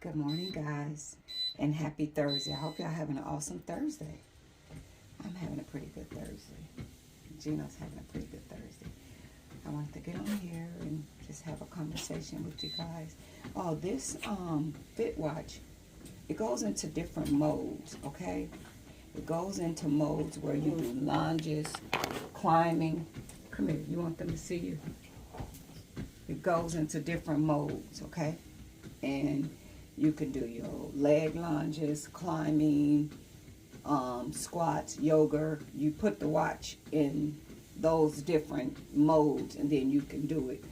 Good morning, guys, and happy Thursday. I hope y'all having an awesome Thursday. I'm having a pretty good Thursday. Gino's having a pretty good Thursday. I wanted to get on here and just have a conversation with you guys. Oh, this Fit Watch, it goes into different modes, okay? It goes into modes where you do lunges, climbing. Come here, you want them to see you? It goes into different modes, okay? And you can do your leg lunges, climbing, squats, yoga. You put the watch in those different modes and then you can do it.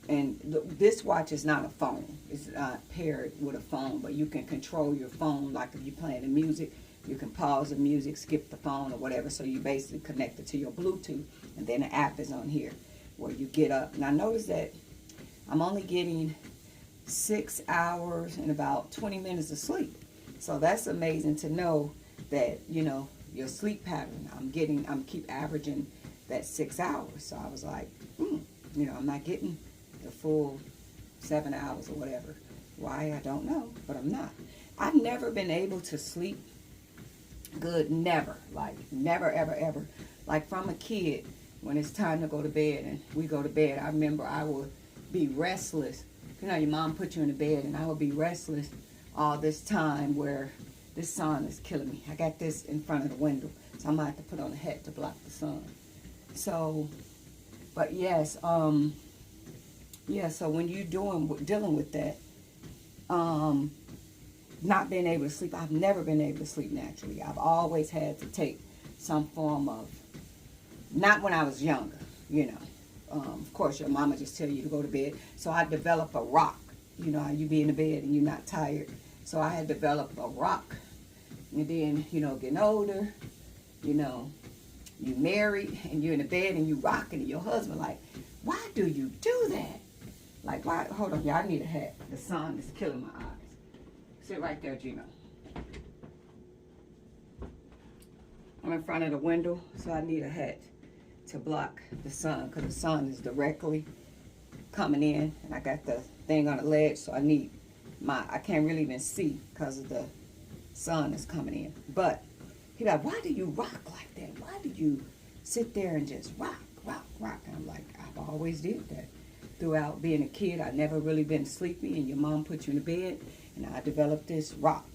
And this watch is not a phone. It's not paired with a phone, but you can control your phone. Like if you're playing the music, you can pause the music, skip the phone or whatever. So you basically connect it to your Bluetooth, and then the app is on here where you get up. Now notice that I'm only getting 6 hours and about 20 minutes of sleep. So that's amazing to know that, you know, your sleep pattern. I'm keep averaging that 6 hours. So I was like, you know, I'm not getting the full 7 hours or whatever. Why, I don't know, but I'm not. I've never been able to sleep good, never. Like, never, ever, ever. Like, from a kid, when it's time to go to bed and we go to bed, I remember I would be restless. You know, your mom put you in the bed and I would be restless all this time where this sun is killing me. I got this in front of the window, so I'm going to have to put on a hat to block the sun. So, but yes, yeah, so when you're dealing with that, not being able to sleep, I've never been able to sleep naturally. I've always had to take some form of, not when I was younger, you know. Of course, your mama just tell you to go to bed. So I developed a rock. You know, you be in the bed and you're not tired. So I had developed a rock. And then, you know, getting older, you know, you married and you're in the bed and you rocking and your husband like, why do you do that? Like, why? Hold on, y'all, I need a hat. The sun is killing my eyes. Sit right there, Gino. I'm in front of the window, so I need a hat to block the sun, because the sun is directly coming in, and I got the thing on the ledge, so I can't really even see because of the sun is coming in. But he's like, why do you rock like that? Why do you sit there and just rock, rock, rock? And I'm like, I've always did that. Throughout being a kid, I've never really been sleepy, and your mom put you in the bed, and I developed this rock,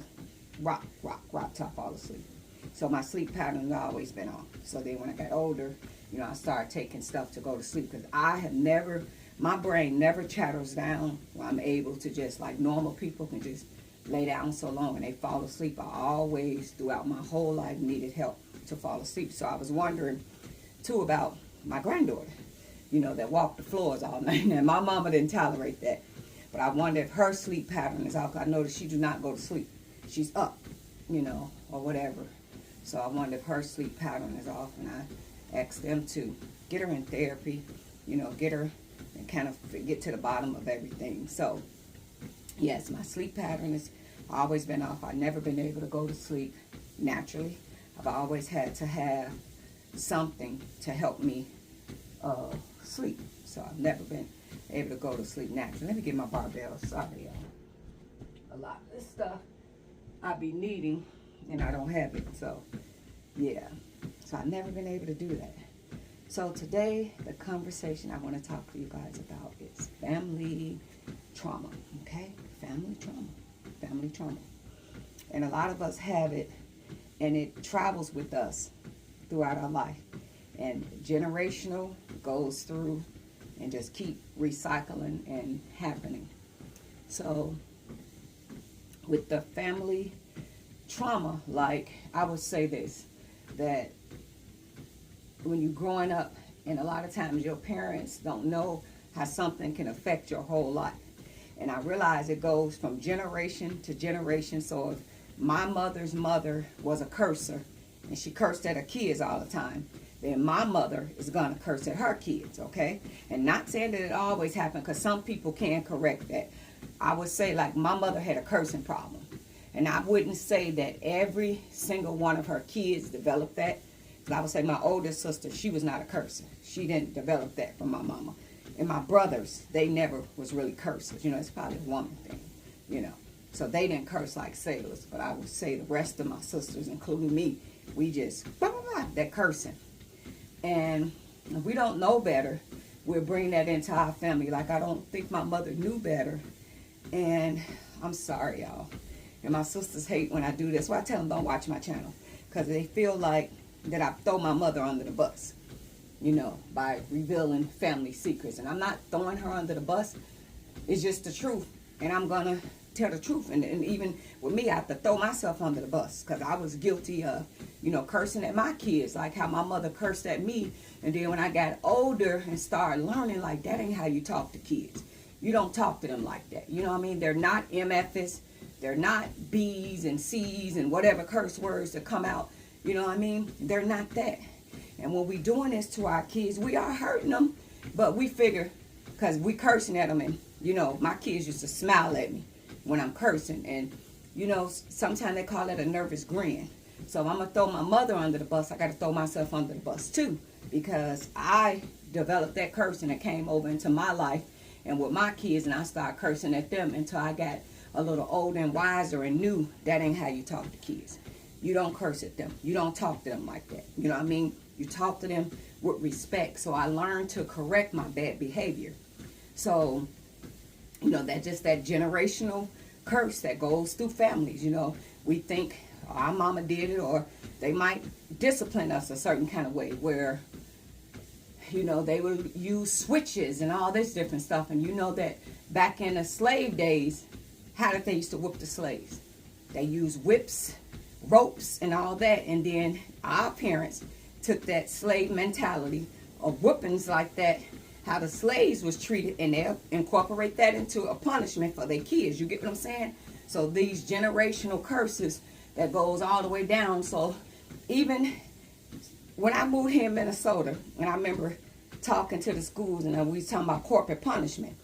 rock, rock, rock till I fall asleep. So my sleep pattern has always been off. So then when I got older, you know, I started taking stuff to go to sleep, because I have never, my brain never chatters down where I'm able to just, like normal people can just lay down so long and they fall asleep. I always, throughout my whole life, needed help to fall asleep. So I was wondering, too, about my granddaughter, you know, that walked the floors all night. And my mama didn't tolerate that. But I wonder if her sleep pattern is off. I noticed she do not go to sleep. She's up, you know, or whatever. So I wonder if her sleep pattern is off, and I asked them to get her in therapy, you know, get her and kind of get to the bottom of everything. So, yes, my sleep pattern has always been off. I've never been able to go to sleep naturally. I've always had to have something to help me sleep. So I've never been able to go to sleep naturally. Let me get my barbell. Sorry, y'all. A lot of this stuff I be needing, and I don't have it. So, yeah. So I've never been able to do that. So today, the conversation I want to talk to you guys about is family trauma, okay? Family trauma. Family trauma. And a lot of us have it, and it travels with us throughout our life. And generational goes through and just keep recycling and happening. So with the family trauma, like, I would say this, that when you're growing up, and a lot of times your parents don't know how something can affect your whole life. And I realize it goes from generation to generation. So if my mother's mother was a cursor, and she cursed at her kids all the time, then my mother is going to curse at her kids, okay? And not saying that it always happens, because some people can correct that. I would say, like, my mother had a cursing problem. And I wouldn't say that every single one of her kids developed that. Because I would say my oldest sister, she was not a cursor. She didn't develop that from my mama. And my brothers, they never was really cursors. You know, it's probably a woman thing, you know. So they didn't curse like sailors, but I would say the rest of my sisters, including me, we just, blah, blah, blah, that cursing. And if we don't know better, we'll bring that into our family. Like, I don't think my mother knew better. And I'm sorry, y'all. And my sisters hate when I do this. So I tell them don't watch my channel. Because they feel like that I throw my mother under the bus, you know, by revealing family secrets. And I'm not throwing her under the bus. It's just the truth. And I'm going to tell the truth. And even with me, I have to throw myself under the bus. Because I was guilty of, you know, cursing at my kids. Like how my mother cursed at me. And then when I got older and started learning, like, that ain't how you talk to kids. You don't talk to them like that. You know what I mean? They're not MFs. They're not B's and C's and whatever curse words that come out. You know what I mean? They're not that. And when we doing this to our kids, we are hurting them. But we figure, because we cursing at them. And, you know, my kids used to smile at me when I'm cursing. And, you know, sometimes they call it a nervous grin. So if I'm going to throw my mother under the bus, I got to throw myself under the bus too. Because I developed that cursing that came over into my life and with my kids, and I started cursing at them until I got a little older and wiser and knew that ain't how you talk to kids. You don't curse at them. You don't talk to them like that. You know what I mean? You talk to them with respect. So I learned to correct my bad behavior. So, you know, that just that generational curse that goes through families. You know, we think our mama did it, or they might discipline us a certain kind of way where, you know, they would use switches and all this different stuff. And you know that back in the slave days, how did they used to whoop the slaves? They used whips, ropes, and all that. And then our parents took that slave mentality of whoopings like that, how the slaves was treated, and they incorporate that into a punishment for their kids. You get what I'm saying? So these generational curses that goes all the way down. So even when I moved here in Minnesota, and I remember talking to the schools, and we was talking about corporate punishment.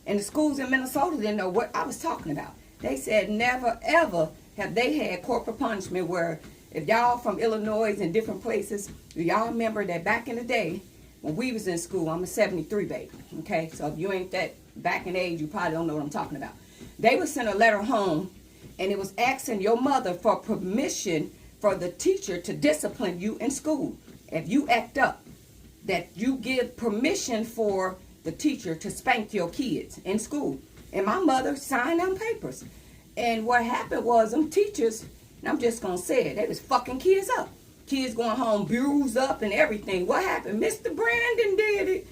And the schools in Minnesota didn't know what I was talking about. They said never, ever have they had corporate punishment where if y'all from Illinois and different places, y'all remember that back in the day when we was in school, I'm a 73 baby, okay? So if you ain't that back in age, you probably don't know what I'm talking about. They would send a letter home, and it was asking your mother for permission for the teacher to discipline you in school. If you act up, that you give permission for the teacher to spank your kids in school. And my mother signed them papers. And what happened was them teachers, and I'm just going to say it, they was fucking kids up. Kids going home bruised up and everything. What happened? Mr. Brandon did it.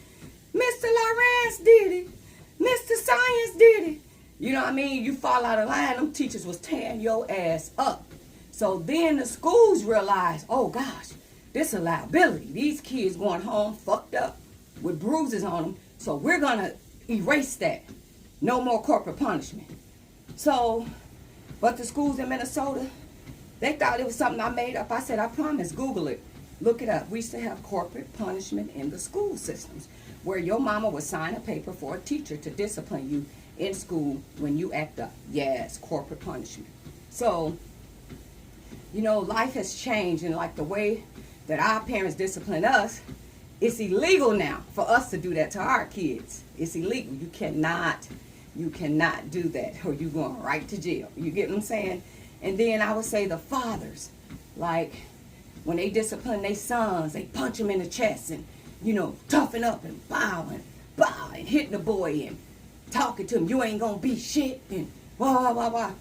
Mr. Lawrence did it. Mr. Science did it. You know what I mean? You fall out of line, them teachers was tearing your ass up. So then the schools realized, oh gosh, this is a liability. These kids going home fucked up with bruises on them. So we're going to erase that. No more corporate punishment. So, but the schools in Minnesota, they thought it was something I made up. I said, I promise, Google it. Look it up. We used to have corporate punishment in the school systems where your mama would sign a paper for a teacher to discipline you in school when you act up. Yes, corporate punishment. So, you know, life has changed, and like the way that our parents discipline us, it's illegal now for us to do that to our kids. It's illegal. You cannot do that, or you're going right to jail. You get what I'm saying? And then I would say the fathers, like when they discipline their sons, they punch them in the chest and, you know, toughen up and bow and hitting the boy and talking to him. You ain't gonna be shit and blah, blah, blah, blah.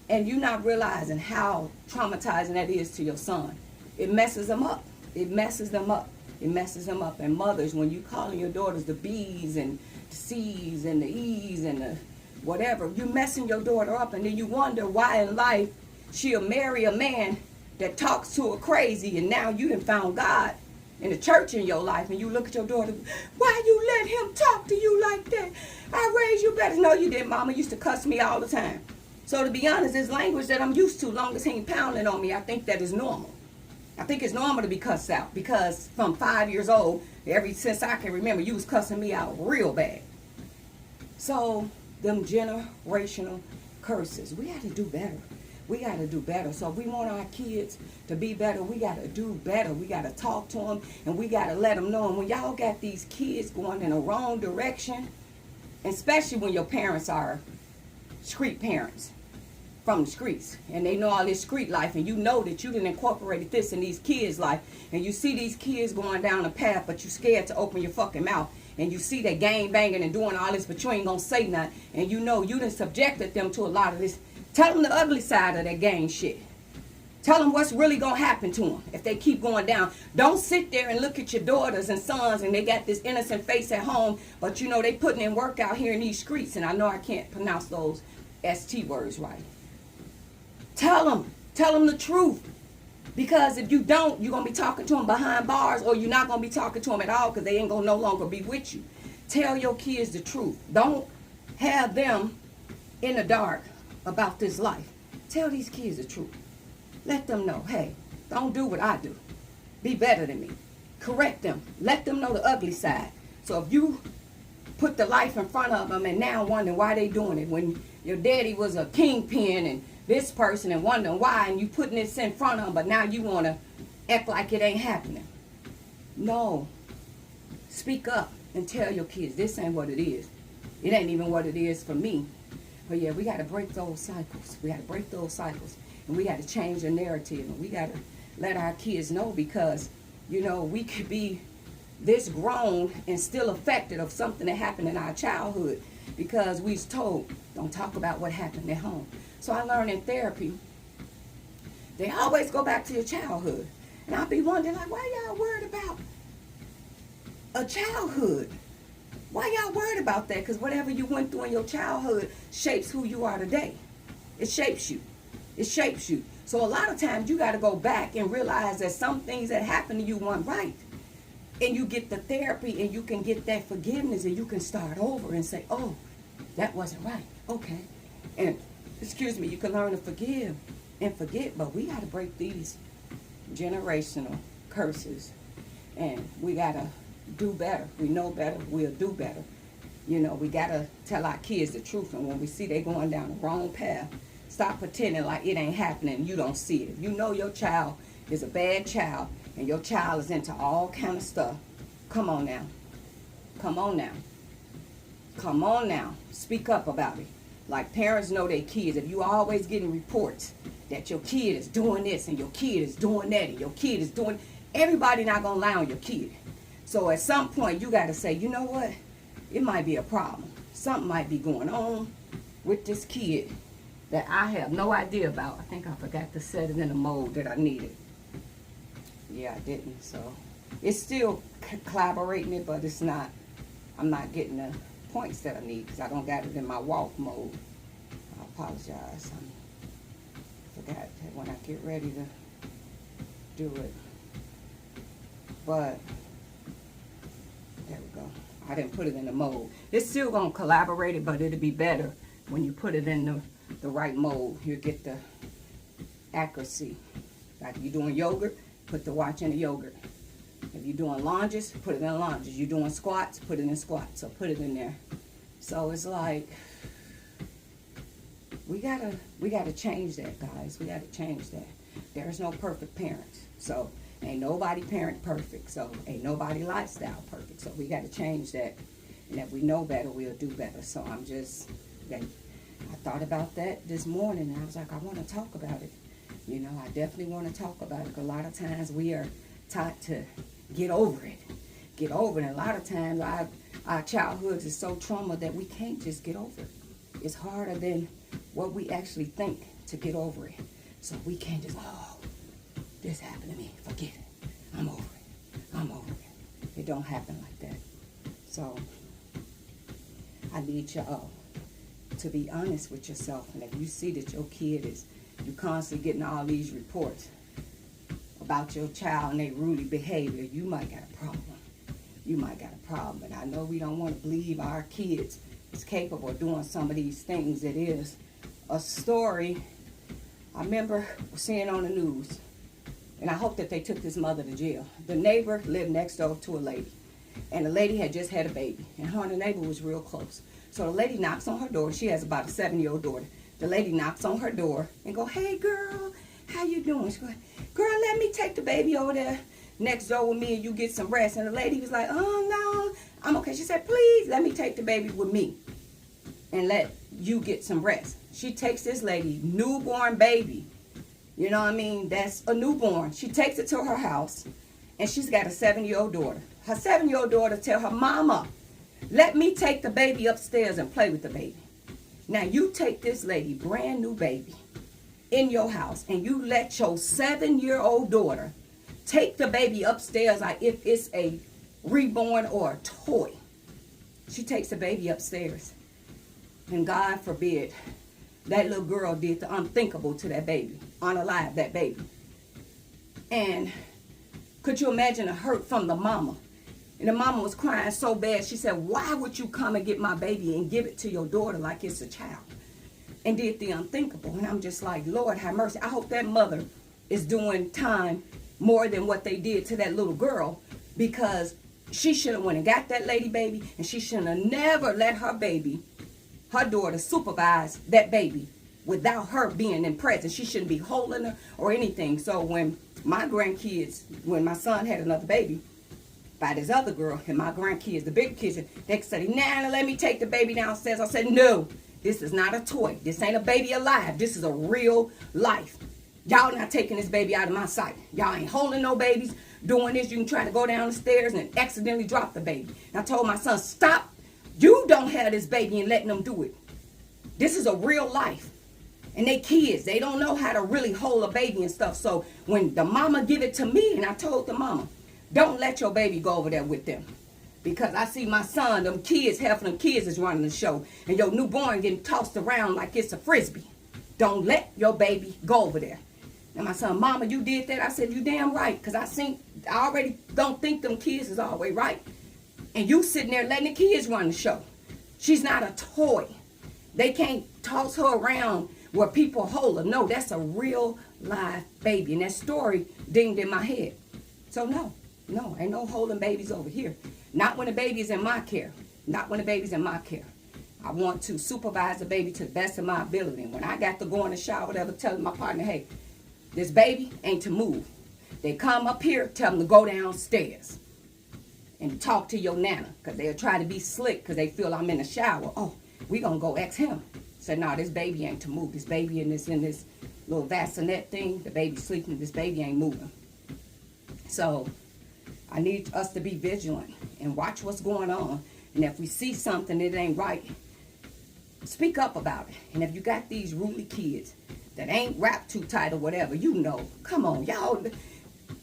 And you're not realizing how traumatizing that is to your son. It messes them up. It messes them up. It messes them up. And mothers, when you calling your daughters the B's and the C's and the E's and the whatever, you messing your daughter up, and then you wonder why in life she'll marry a man that talks to her crazy, and now you done found God in the church in your life, and you look at your daughter, why you let him talk to you like that? I raised you better. No, you didn't. Mama used to cuss me all the time. So to be honest, it's language that I'm used to. Long as he ain't pounding on me, I think that is normal. I think it's normal to be cussed out, because from 5 years old, ever since I can remember, you was cussing me out real bad. So them generational curses, we got to do better. We got to do better. So if we want our kids to be better, we got to do better. We got to talk to them, and we got to let them know. And when y'all got these kids going in the wrong direction, especially when your parents are street parents, from the streets, and they know all this street life, and you know that you done incorporated this in these kids' life, and you see these kids going down a path, but you scared to open your fucking mouth, and you see they gang banging and doing all this, but you ain't gonna say nothing, and you know you done subjected them to a lot of this. Tell them the ugly side of that gang shit. Tell them what's really going to happen to them if they keep going down. Don't sit there and look at your daughters and sons and they got this innocent face at home, but you know they putting in work out here in these streets, and I know I can't pronounce those ST words right. Tell them the truth. Because if you don't, you're going to be talking to them behind bars, or you're not going to be talking to them at all because they ain't going to no longer be with you. Tell your kids the truth. Don't have them in the dark about this life. Tell these kids the truth. Let them know, hey, don't do what I do. Be better than me. Correct them. Let them know the ugly side. So if you put the life in front of them and now wondering why they doing it, when your daddy was a kingpin and this person, and wondering why, and you putting this in front of them, but now you want to act like it ain't happening. No. Speak up and tell your kids this ain't what it is. It ain't even what it is for me. But yeah, we got to break those cycles. We got to break those cycles. And we got to change the narrative, and we got to let our kids know, because, you know, we could be this grown and still affected of something that happened in our childhood because we was told, don't talk about what happened at home. So I learned in therapy, they always go back to your childhood. And I'll be wondering, like, why y'all worried about a childhood? Why y'all worried about that? Because whatever you went through in your childhood shapes who you are today. It shapes you. It shapes you. So a lot of times you got to go back and realize that some things that happened to you weren't right. And you get the therapy and you can get that forgiveness and you can start over and say, oh, that wasn't right. Okay. And, excuse me, you can learn to forgive and forget. But we got to break these generational curses. And we got to do better. We know better. We'll do better. You know, we got to tell our kids the truth. And when we see they going down the wrong path, stop pretending like it ain't happening and you don't see it. If you know your child is a bad child and your child is into all kind of stuff, come on now. Come on now. Come on now. Speak up about it. Like parents know their kids. If you always getting reports that your kid is doing this and your kid is doing that and your kid is doing, everybody not going to lie on your kid. So at some point you got to say, you know what? It might be a problem. Something might be going on with this kid that I have no idea about. I think I forgot to set it in the mode that I needed. Yeah, I didn't. So it's still collaborating it, but it's not, I'm not getting the points that I need because I don't got it in my walk mode. I apologize. I forgot that when I get ready to do it. But there we go. I didn't put it in the mode. It's still going to collaborate it, but it'll be better when you put it in the right mode. You'll get the accuracy. Like if you're doing yogurt, put the watch in the yogurt. If you're doing lunges, put it in lunges. You're doing squats, put it in squats. So put it in there. So it's like we gotta change that, guys. We gotta change that. There's no perfect parents. So ain't nobody parent perfect. So ain't nobody lifestyle perfect. So we gotta change that. And if we know better, we'll do better. So I thought about that this morning, and I was like, I want to talk about it. You know, I definitely want to talk about it. A lot of times we are taught to get over it. Get over it. And a lot of times our childhoods is so trauma that we can't just get over it. It's harder than what we actually think to get over it. So we can't just, oh, this happened to me. Forget it. I'm over it. I'm over it. It don't happen like that. So I need y'all to be honest with yourself. And if you see that your kid is, you constantly getting all these reports about your child and their rude behavior, you might got a problem. You might got a problem. And I know we don't want to believe our kids is capable of doing some of these things. It is a story I remember seeing on the news, and I hope that they took this mother to jail. The neighbor lived next door to a lady, and the lady had just had a baby, and her and the neighbor was real close. So the lady knocks on her door. She has about a 7-year-old daughter. The lady knocks on her door and go, hey, girl, how you doing? She goes, girl, let me take the baby over there next door with me and you get some rest. And the lady was like, oh, no, I'm okay. She said, please let me take the baby with me and let you get some rest. She takes this lady, newborn baby. You know what I mean? That's a newborn. She takes it to her house, and she's got a 7-year-old daughter. Her 7-year-old daughter tell her, Mama, let me take the baby upstairs and play with the baby. Now, you take this lady, brand new baby, in your house, and you let your 7-year-old daughter take the baby upstairs like if it's a reborn or a toy. She takes the baby upstairs. And God forbid, that little girl did the unthinkable to that baby, unalive that baby. And could you imagine the hurt from the mama? And the mama was crying so bad, she said, why would you come and get my baby and give it to your daughter like it's a child? And did the unthinkable. And I'm just like, Lord have mercy. I hope that mother is doing time more than what they did to that little girl, because she should have went and got that lady baby, and she should have never let her baby, her daughter, supervise that baby without her being in presence. She shouldn't be holding her or anything. So when my grandkids, when my son had another baby by this other girl, and my grandkids, the big kids, they said, Nana, let me take the baby downstairs. I said, no, this is not a toy. This ain't a baby alive. This is a real life. Y'all not taking this baby out of my sight. Y'all ain't holding no babies, doing this. You can try to go down the stairs and accidentally drop the baby. And I told my son, stop. You don't have this baby and letting them do it. This is a real life. And they kids, they don't know how to really hold a baby and stuff. So when the mama give it to me, and I told the mama, don't let your baby go over there with them. Because I see my son, them kids, half of them kids is running the show. And your newborn getting tossed around like it's a frisbee. Don't let your baby go over there. And my son, Mama, you did that? I said, you damn right. Because I already don't think them kids is always right. And you sitting there letting the kids run the show. She's not a toy. They can't toss her around where people hold her. No, that's a real live baby. And that story dinged in my head. So no, ain't no holding babies over here. Not when the baby's in my care. Not when the baby's in my care. I want to supervise the baby to the best of my ability. And when I got to go in the shower, whatever, telling my partner, hey, this baby ain't to move. They come up here, tell them to go downstairs and talk to your nana, because they'll try to be slick because they feel I'm in the shower. Oh, we gonna go ask him. Said, no, this baby ain't to move. This baby in this little bassinet thing, the baby sleeping, this baby ain't moving. So I need us to be vigilant and watch what's going on. And if we see something that ain't right, speak up about it. And if you got these ruly kids that ain't wrapped too tight or whatever, you know, come on, y'all.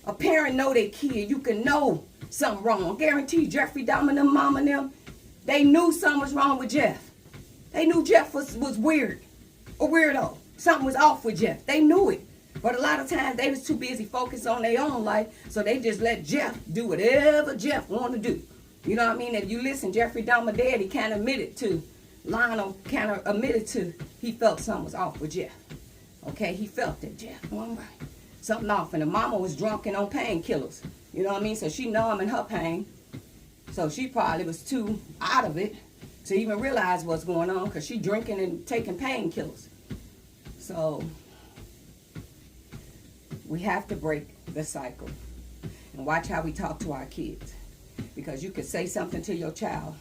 A parent know their kid. You can know something wrong. I guarantee Jeffrey Dahmer and them mama and them, they knew something was wrong with Jeff. They knew Jeff was weird, a weirdo. Something was off with Jeff. They knew it. But a lot of times they was too busy focused on their own life, so they just let Jeff do whatever Jeff wanted to do. You know what I mean? If you listen, Jeffrey Dahmer daddy kind of admitted to, Lionel kind of admitted to, he felt something was off with Jeff. Okay, he felt that Jeff wasn't right. Something off, and the mama was drunk and on painkillers. You know what I mean? So she numbing her pain. So she probably was too out of it to even realize what's going on, because she drinking and taking painkillers. So we have to break the cycle and watch how we talk to our kids, because you could say something to your child,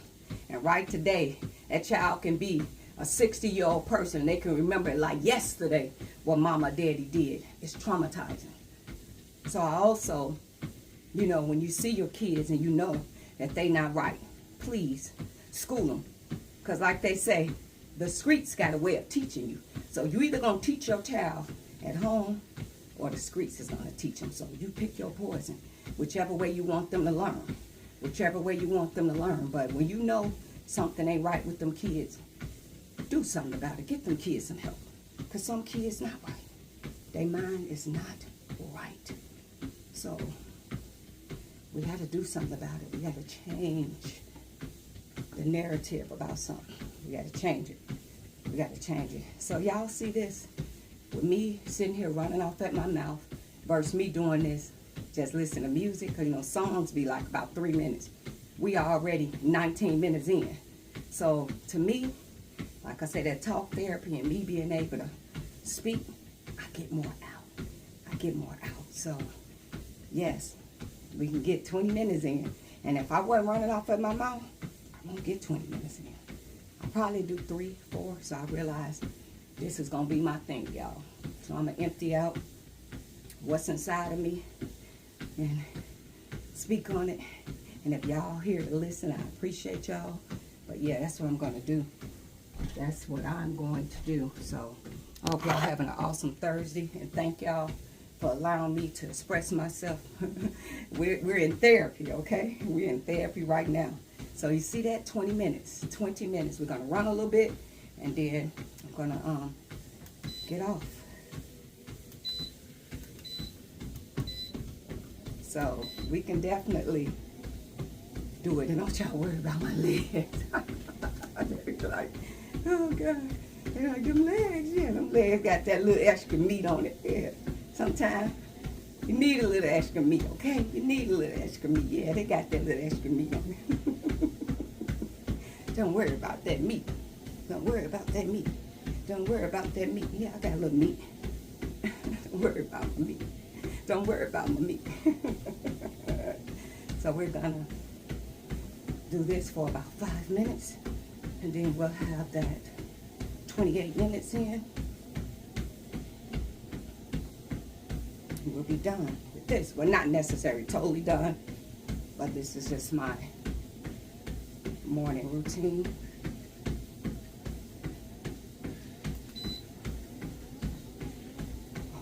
and right today that child can be a 60-year-old person. They can remember it like yesterday what mama daddy did. It's traumatizing. So I also, you know, when you see your kids and you know that they not right, please school them. Because like they say, the streets got a way of teaching you. So you either going to teach your child at home, or the streets is going to teach them. So you pick your poison, whichever way you want them to learn. Whichever way you want them to learn. But when you know something ain't right with them kids, do something about it. Get them kids some help. Because some kids not right. Their mind is not right. So we got to do something about it. We got to change the narrative about something. We got to change it. We got to change it. So y'all see this? With me sitting here running off at my mouth versus me doing this, just listen to music. Because, you know, songs be like about 3 minutes. We are already 19 minutes in. So to me, like I said, that talk therapy and me being able to speak, I get more out. I get more out. So, yes, we can get 20 minutes in. And if I wasn't running off at my mouth, I won't get 20 minutes in. I'll probably do 3, 4. So I realized This is going to be my thing, y'all. So I'm going to empty out what's inside of me and speak on it. And if y'all here to listen, I appreciate y'all. But yeah, that's what I'm going to do. That's what I'm going to do. So I hope y'all having an awesome Thursday. And thank y'all for allowing me to express myself. We're in therapy, okay? We're in therapy right now. So you see that? 20 minutes. 20 minutes. We're going to run a little bit. And then I'm going to get off. So we can definitely do it. And don't y'all worry about my legs. They're like, oh God, they're like, them legs, yeah, them legs got that little extra meat on it. Yeah, sometimes you need a little extra meat, okay? You need a little extra meat. Yeah, they got that little extra meat on it. Don't worry about that meat. Don't worry about that meat. Don't worry about that meat. Yeah, I got a little meat. Don't worry about my meat. Don't worry about my meat. So we're gonna do this for about 5 minutes, and then we'll have that 28 minutes in. And we'll be done with this. Well, not necessarily totally done, but this is just my morning routine.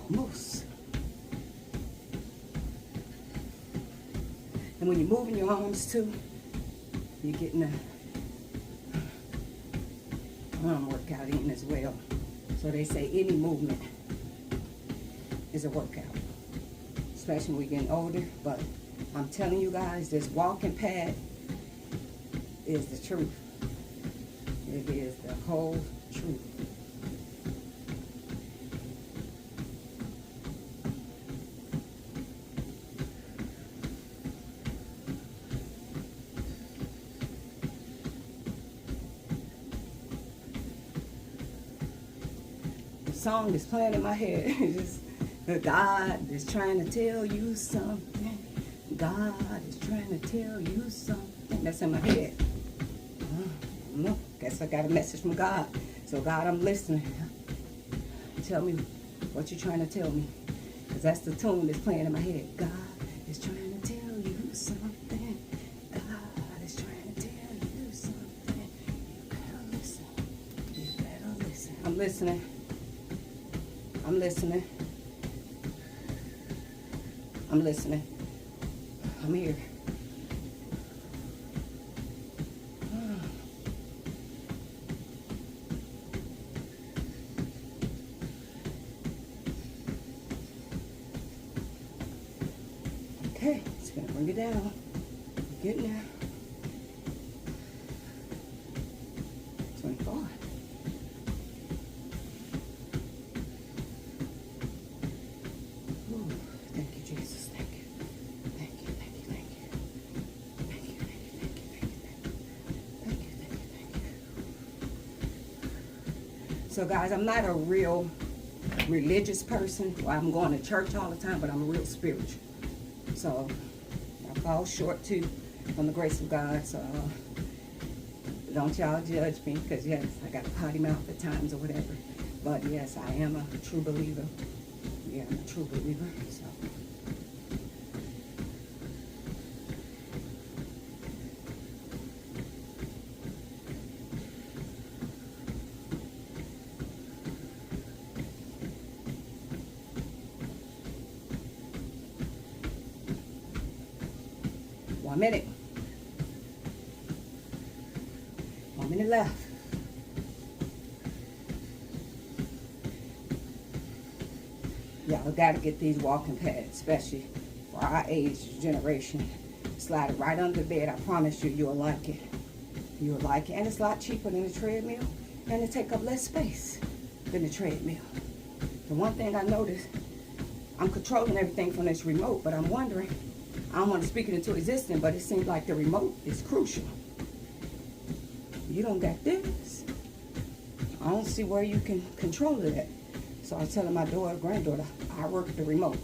Almost. And when you're moving your arms too, you're getting a arm workout in as well. So they say any movement is a workout, especially when we're getting older. But I'm telling you guys, this walking pad is the truth. It is the whole truth. Song that's playing in my head. It's just, God is trying to tell you something. God is trying to tell you something. That's in my head. No, guess I got a message from God. So God, I'm listening. Tell me what you're trying to tell me. Because that's the tune that's playing in my head. God is trying to tell you something. God is trying to tell you something. You better listen. You better listen. I'm listening. I'm listening. I'm listening. I'm here. Okay, it's gonna bring it down. We're getting there. 24. So guys, I'm not a real religious person. Well, I'm going to church all the time, but I'm real spiritual. So I fall short too on the grace of God. So don't y'all judge me, because yes, I got a potty mouth at times or whatever. But yes, I am a true believer. Yeah, I'm a true believer. So. One minute. 1 minute left. Y'all gotta get these walking pads, especially for our age generation. Slide it right under the bed. I promise you, you'll like it. You'll like it. And it's a lot cheaper than the treadmill. And it take up less space than the treadmill. The one thing I noticed, I'm controlling everything from this remote, but I'm wondering, I don't want to speak it into existence, but it seems like the remote is crucial. You don't got this. I don't see where you can control it at. So I was telling my granddaughter, I work the remote.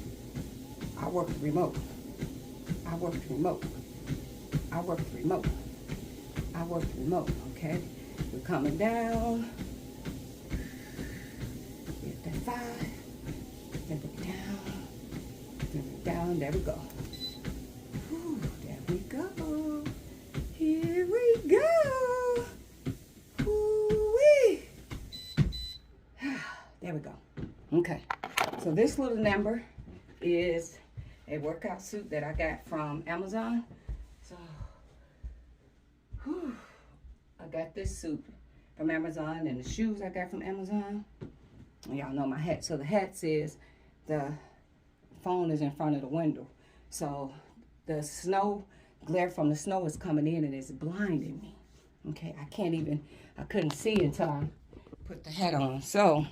I work the remote. I work the remote. I work the remote. I work the remote, okay? We're coming down. 5. Step it down. Step it down. There we go. Whew, there we go. Here we go. Woo-wee. There we go. Okay. So this little number is a workout suit that I got from Amazon. So, whew, I got this suit from Amazon, and the shoes I got from Amazon. Y'all know my hat. So the hat says the phone is in front of the window. So the snow, glare from the snow is coming in and it's blinding me. Okay, I couldn't see until I put the hat on. So,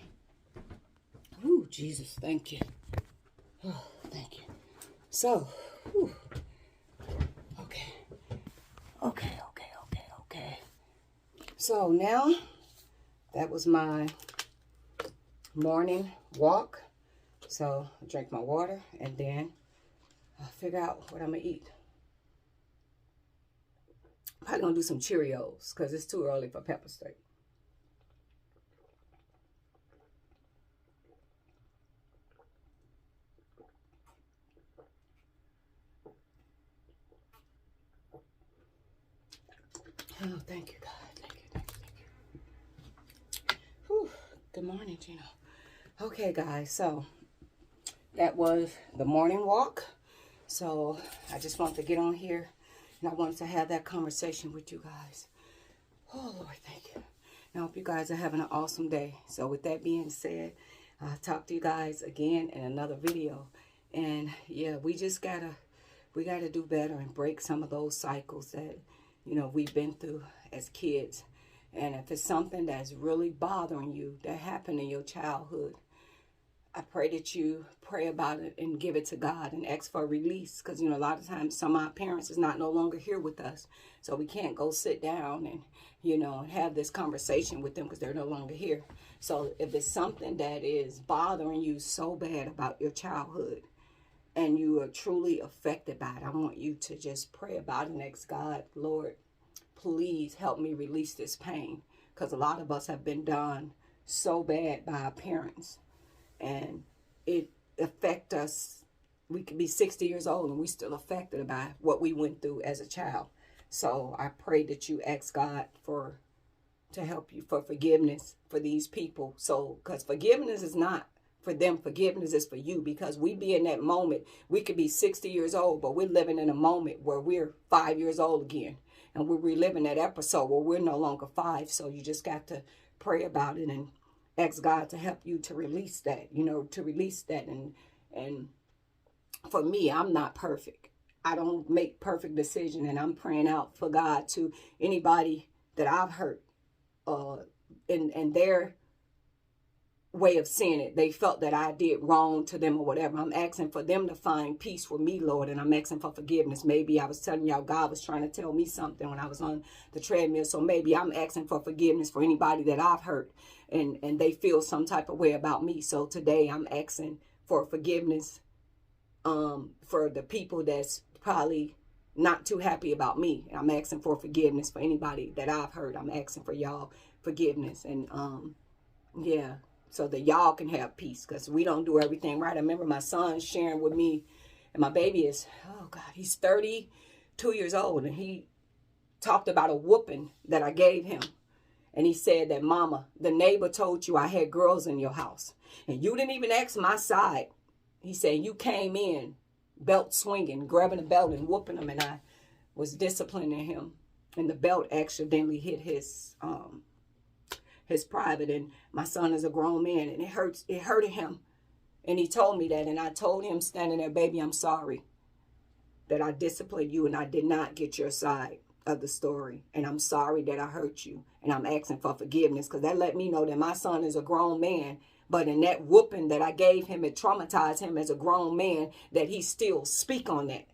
whew, Jesus, thank you. Oh, thank you. So, whew. Okay. So now, that was my morning walk. So, I drank my water and then I'll figure out what I'm gonna eat. Probably gonna do some Cheerios because it's too early for pepper steak. Oh, thank you, God. Thank you. Whew. Good morning, Gino. Okay, guys. So, that was the morning walk. So, I just wanted to get on here. And I wanted to have that conversation with you guys. Oh, Lord, thank you. And I hope you guys are having an awesome day. So, with that being said, I'll talk to you guys again in another video. And, yeah, we gotta do better and break some of those cycles that, you know, we've been through as kids. And if it's something that's really bothering you that happened in your childhood, I pray that you pray about it and give it to God and ask for release. Because, you know, a lot of times some of our parents is no longer here with us. So we can't go sit down and, you know, have this conversation with them because they're no longer here. So if it's something that is bothering you so bad about your childhood and you are truly affected by it, I want you to just pray about it and ask God, Lord, please help me release this pain. Because a lot of us have been done so bad by our parents. And it affects us. We could be 60 years old and we still affected by what we went through as a child. So I pray that you ask God to help you for forgiveness for these people. So, because forgiveness is not for them, forgiveness is for you. Because we be in that moment, we could be 60 years old, but we're living in a moment where we're 5 years old again. And we're reliving that episode where we're no longer 5. So you just got to pray about it and ask God to help you to release that, you know, to release that. And for me, I'm not perfect. I don't make perfect decisions, and I'm praying out for God to anybody that I've hurt in their way of seeing it. They felt that I did wrong to them or whatever. I'm asking for them to find peace with me, Lord, and I'm asking for forgiveness. Maybe I was telling y'all God was trying to tell me something when I was on the treadmill. So maybe I'm asking for forgiveness for anybody that I've hurt and they feel some type of way about me. So today I'm asking for forgiveness for the people that's probably not too happy about me. I'm asking for forgiveness for anybody that I've hurt. I'm asking for y'all forgiveness. And yeah, so that y'all can have peace, because we don't do everything right. I remember my son sharing with me, and my baby is, oh God, he's 32 years old, and he talked about a whooping that I gave him. And he said that, Mama, the neighbor told you I had girls in your house, and you didn't even ask my side. He said, you came in belt swinging, grabbing a belt and whooping him, and I was disciplining him, and the belt accidentally hit his private, and my son is a grown man, and it hurted him. And he told me that, and I told him standing there, baby, I'm sorry that I disciplined you and I did not get your side of the story. And I'm sorry that I hurt you, and I'm asking for forgiveness, because that let me know that my son is a grown man. But in that whooping that I gave him, it traumatized him as a grown man, that he still speak on that.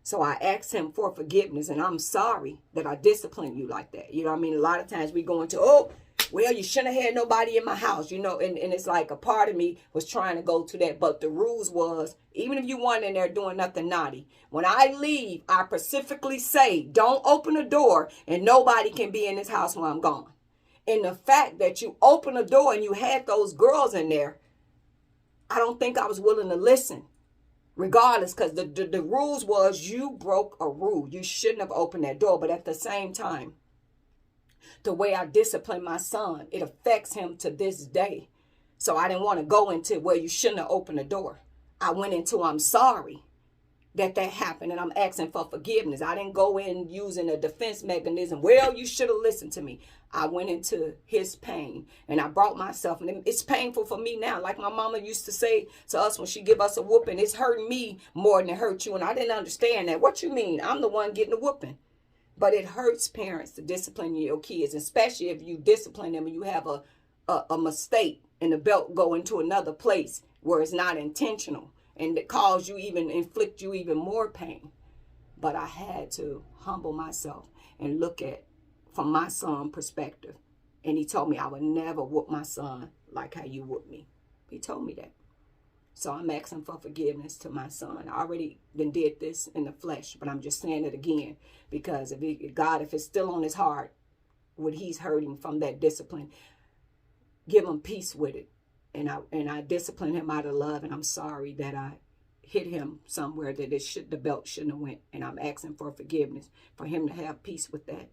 So I asked him for forgiveness, and I'm sorry that I disciplined you like that. You know what I mean? A lot of times we go into, oh, well, you shouldn't have had nobody in my house, you know, and it's like a part of me was trying to go to that. But the rules was, even if you weren't in there doing nothing naughty, when I leave, I specifically say, don't open the door and nobody can be in this house while I'm gone. And the fact that you open the door and you had those girls in there, I don't think I was willing to listen. Regardless, because the rules was you broke a rule. You shouldn't have opened that door. But at the same time, the way I discipline my son, it affects him to this day. So I didn't want to go into where you shouldn't have opened the door. I went into I'm sorry that happened and I'm asking for forgiveness. I didn't go in using a defense mechanism. Well, you should have listened to me. I went into his pain and I brought myself, and it's painful for me now. Like my mama used to say to us when she give us a whooping, it's hurting me more than it hurt you. And I didn't understand that. What you mean? I'm the one getting the whooping. But it hurts parents to discipline your kids, especially if you discipline them and you have a mistake and the belt go into another place where it's not intentional and it cause you inflict you even more pain. But I had to humble myself and look at from my son's perspective. And he told me I would never whoop my son like how you whoop me. He told me that. So I'm asking for forgiveness to my son. I already did this in the flesh, but I'm just saying it again because if it's still on his heart, what he's hurting from that discipline, give him peace with it. And I discipline him out of love, and I'm sorry that I hit him somewhere that the belt shouldn't have went. And I'm asking for forgiveness for him to have peace with that.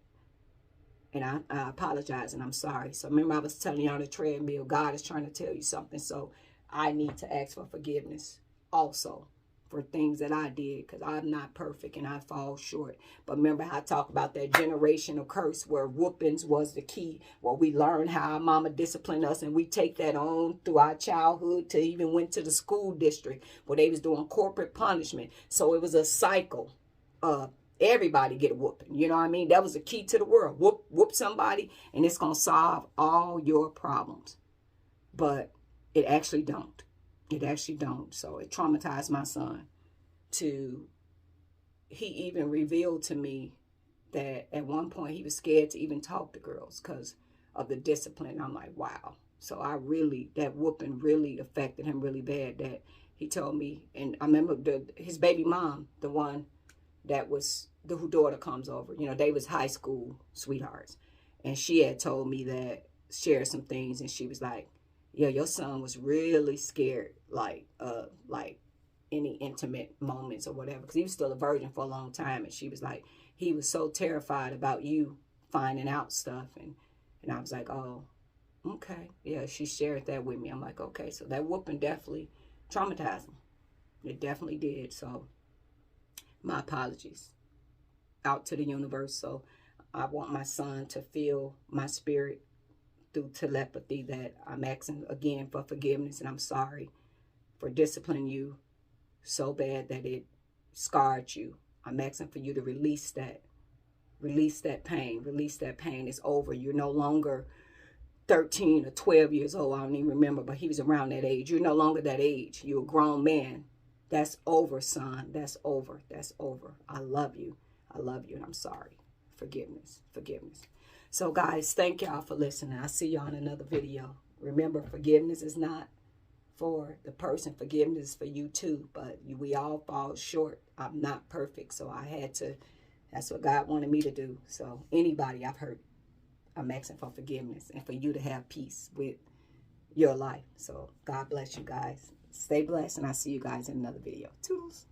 And I apologize and I'm sorry. So remember I was telling you on the treadmill, God is trying to tell you something. So I need to ask for forgiveness also for things that I did, because I'm not perfect and I fall short. But remember how I talk about that generational curse where whoopings was the key, where we learn how our mama disciplined us, and we take that on through our childhood to even went to the school district where they was doing corporate punishment. So it was a cycle of everybody get a whooping. You know what I mean? That was the key to the world. Whoop somebody and it's going to solve all your problems. But it actually don't. It actually don't. So it traumatized my son he even revealed to me that at one point he was scared to even talk to girls because of the discipline. I'm like, wow. So that whooping really affected him really bad, that he told me. And I remember his baby mom, the one that was whose daughter comes over, they was high school sweethearts. And she had told me that, shared some things, and she was like, yeah, your son was really scared, like any intimate moments or whatever, because he was still a virgin for a long time. And she was like, he was so terrified about you finding out stuff. And I was like, oh, okay. Yeah, she shared that with me. I'm like, okay, so that whooping definitely traumatized him. It definitely did. So my apologies out to the universe. So I want my son to feel my spirit through telepathy, that I'm asking again for forgiveness, and I'm sorry for disciplining you so bad that it scarred you. I'm asking for you to release that pain. Release that pain. It's over. You're no longer 13 or 12 years old. I don't even remember, but he was around that age. You're no longer that age. You're a grown man. That's over, son. That's over. That's over. I love you. I love you, and I'm sorry. Forgiveness. So guys, thank y'all for listening. I'll see y'all in another video. Remember, forgiveness is not for the person. Forgiveness is for you too. But we all fall short. I'm not perfect, so that's what God wanted me to do. So anybody I've hurt, I'm asking for forgiveness and for you to have peace with your life. So God bless you guys. Stay blessed, and I'll see you guys in another video. Toodles.